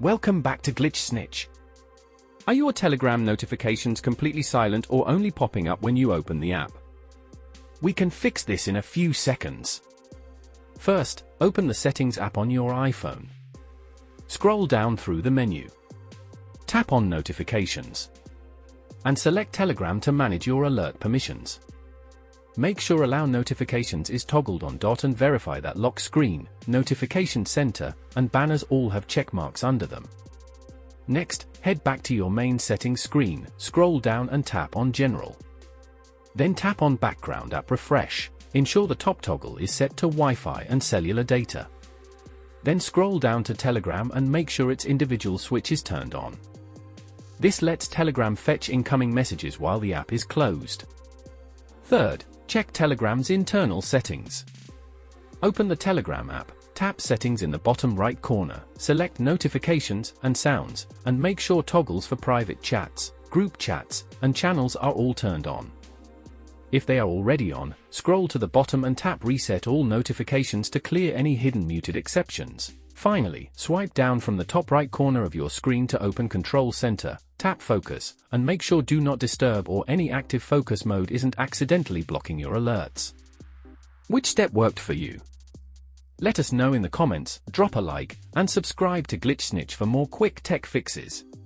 Welcome back to Glitch Snitch. Are your Telegram notifications completely silent or only popping up when you open the app? We can fix this in a few seconds. First, open the Settings app on your iPhone. Scroll down through the menu. Tap on Notifications. And select Telegram to manage your alert permissions. Make sure Allow Notifications is toggled on. And verify that Lock Screen, Notification Center, and Banners all have check marks under them. Next, head back to your main settings screen, scroll down and tap on General. Then tap on Background App Refresh. Ensure the top toggle is set to Wi-Fi and cellular data. Then scroll down to Telegram and make sure its individual switch is turned on. This lets Telegram fetch incoming messages while the app is closed. Third, check Telegram's internal settings. Open the Telegram app, tap Settings in the bottom right corner, select Notifications and Sounds, and make sure toggles for private chats, group chats, and channels are all turned on. If they are already on, scroll to the bottom and tap Reset All Notifications to clear any hidden muted exceptions. Finally, swipe down from the top right corner of your screen to open Control Center, tap Focus, and make sure Do Not Disturb or any active focus mode isn't accidentally blocking your alerts. Which step worked for you? Let us know in the comments, drop a like, and subscribe to Glitch Snitch for more quick tech fixes.